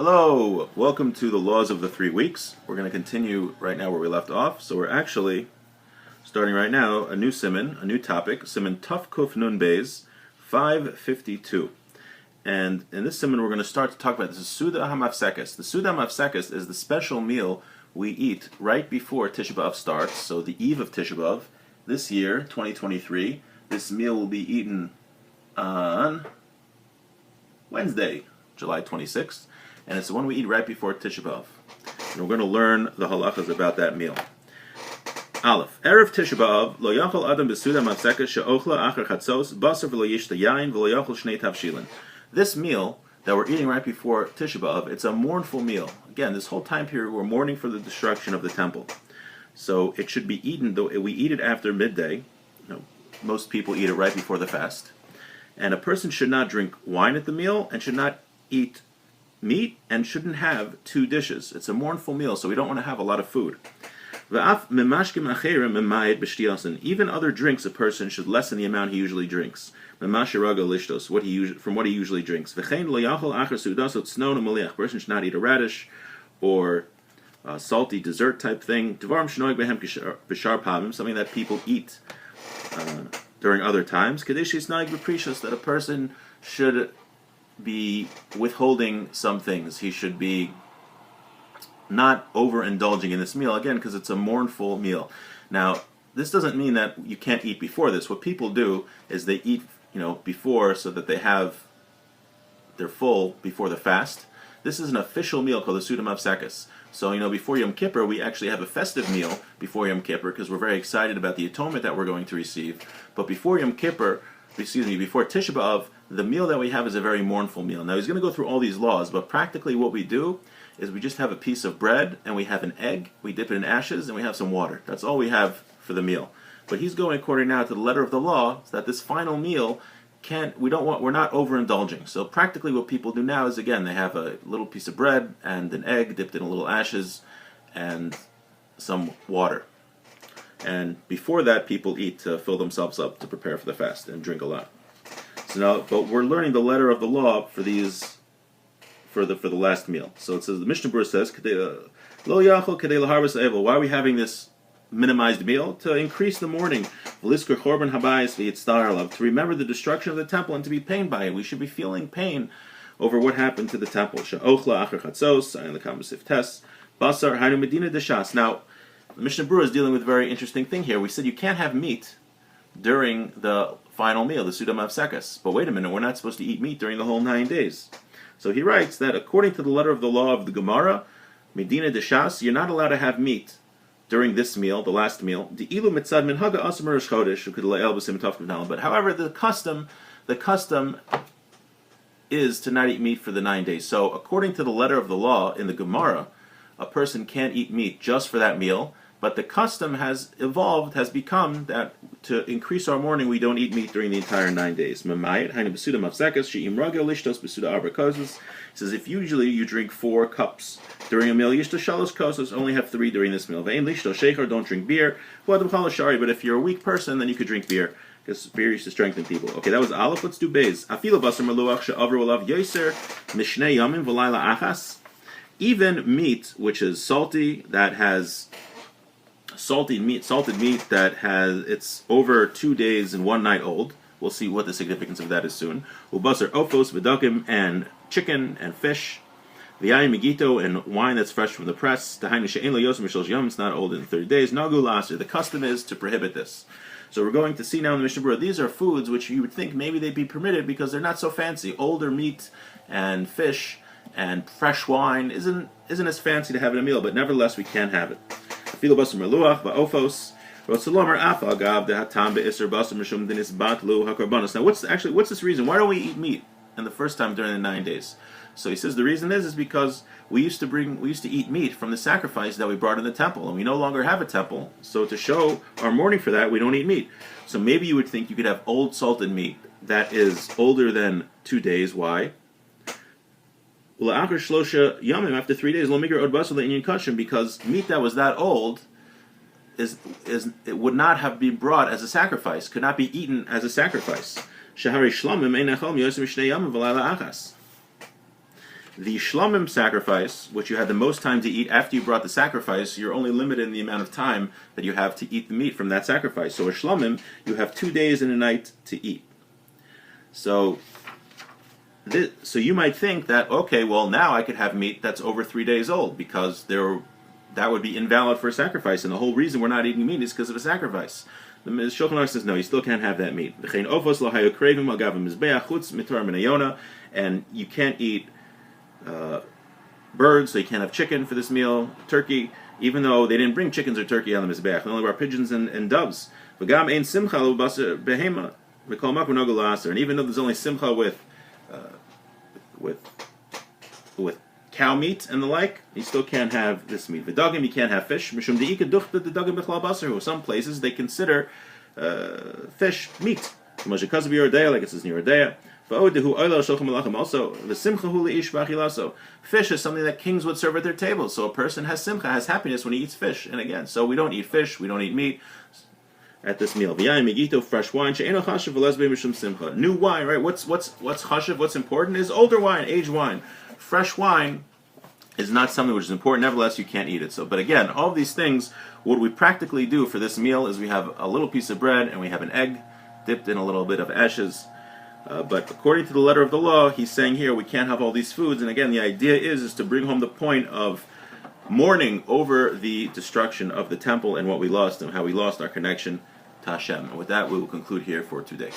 Hello, welcome to the Laws of the 3 Weeks. We're going to continue right now where we left off. So we're actually starting right now a new siman, a new topic, siman Tuf Kuf Nun Beis 552. And in this siman we're going to start to talk about this is Suda HaMafsekes. The Suda HaMafsekes is the special meal we eat right before Tisha B'Av starts, so the eve of Tisha B'Av. This year, 2023, this meal will be eaten on Wednesday, July 26th. And it's the one we eat right before Tisha B'Av. And we're going to learn the halachas about that meal. Aleph. Erev Tisha B'Av, lo yachol adam b'suda mafsekes she'ochla acher chatzos, basar v'lo yishta yain, v'lo yachol shnei tavshilin. This meal that we're eating right before Tisha B'Av, it's a mournful meal. Again, this whole time period we're mourning for the destruction of the temple. So it should be eaten, though we eat it after midday. Most people eat it right before the fast. And a person should not drink wine at the meal and should not eat meat and shouldn't have 2 dishes. It's a mournful meal, so we don't want to have a lot of food. Even other drinks, a person should lessen the amount he usually drinks. From what he usually drinks. A person should not eat a radish or a salty dessert type thing. Something that people eat during other times. That a person should be withholding some things. He should be not overindulging in this meal, again, because it's a mournful meal. Now, this doesn't mean that you can't eat before this. What people do is they eat, before, so that they're full before the fast. This is an official meal called the Suda Mafsekes. So, before Yom Kippur, we actually have a festive meal before Yom Kippur because we're very excited about the atonement that we're going to receive. But before Tisha B'Av, the meal that we have is a very mournful meal. Now, he's going to go through all these laws, but practically what we do is we just have a piece of bread, and we have an egg, we dip it in ashes, and we have some water. That's all we have for the meal. But he's going according now to the letter of the law, so that this final meal we're not overindulging. So practically what people do now is, again, they have a little piece of bread and an egg dipped in a little ashes and some water. And before that, people eat to fill themselves up to prepare for the fast and drink a lot. So now, but we're learning the letter of the law for these, for the last meal. So it says, the Mishnah Berurah says, Lo yachol kedei laharvus evel. Why are we having this minimized meal? To increase the mourning, v'liskor chorban habayis v'yitztar alav, to remember the destruction of the temple and to be pained by it. We should be feeling pain over what happened to the temple. She'ochla acher chatzos, and the Kamasif Tes, basar hainu medina deshas. Now, the Mishnah Berurah is dealing with a very interesting thing here. We said you can't have meat during the final meal, the Suda Mafsekes. But wait a minute, we're not supposed to eat meat during the whole 9 days. So he writes that according to the letter of the law of the Gemara, Medina Deshas, you're not allowed to have meat during this meal, the last meal. But however, the custom is to not eat meat for the 9 days. So according to the letter of the law in the Gemara, a person can't eat meat just for that meal. But the custom has become that to increase our mourning, we don't eat meat during the entire 9 days. He says if usually you drink 4 cups during a meal, only have 3 during this meal. Don't drink beer. But if you're a weak person, then you could drink beer, because beer used to strengthen people. Okay, that was Aleph. Let's do Beis. Even meat which is salty, that has salted meat that it's over 2 days and 1 night old. We'll see what the significance of that is soon. Ubasar ofos v'dakim, and chicken and fish. V'yayin megito, and wine that's fresh from the press. Tahainu she'en lo yosem mishlosh yom, it's not older than 30 days. Nagu laser, the custom is to prohibit this. So we're going to see now in the Mishnah Berurah, these are foods which you would think maybe they'd be permitted because they're not so fancy. Older meat and fish and fresh wine isn't as fancy to have in a meal, but nevertheless we can have it. Now what's this reason? Why don't we eat meat in the first time during the 9 days? So he says the reason is because we used to eat meat from the sacrifice that we brought in the temple, and we no longer have a temple. So to show our mourning for that, we don't eat meat. So maybe you would think you could have old salted meat that is older than 2 days. Why? After 3 days, because meat that was that old it would not have been brought as a sacrifice, could not be eaten as a sacrifice. The Shlomim sacrifice, which you had the most time to eat after you brought the sacrifice, you're only limited in the amount of time that you have to eat the meat from that sacrifice. So a Shlomim, you have 2 days and a night to eat. So you might think that, okay, well now I could have meat that's over 3 days old, because that would be invalid for a sacrifice, and the whole reason we're not eating meat is because of a sacrifice. The Shulchan Aruch says, no, you still can't have that meat. And you can't eat birds, so you can't have chicken for this meal, turkey, even though they didn't bring chickens or turkey on the Mizbeach. They only brought pigeons and doves. And even though there's only simcha with cow meat and the like, you still can't have this meat. V'dagim, you can't have fish. Some places they consider fish meat. Like it says in Yeridea. Also, the simcha fish is something that kings would serve at their tables. So a person has simcha, has happiness when he eats fish. And again, so we don't eat fish, we don't eat meat at this meal. Fresh wine, new wine, right? What's chashiv? What's important is older wine, aged wine. Fresh wine is not something which is important. Nevertheless, you can't eat it. So, but again, all of these things, what we practically do for this meal is we have a little piece of bread and we have an egg dipped in a little bit of ashes. But according to the letter of the law, he's saying here we can't have all these foods. And again, the idea is to bring home the point of mourning over the destruction of the temple and what we lost and how we lost our connection to Hashem. And with that, we will conclude here for today.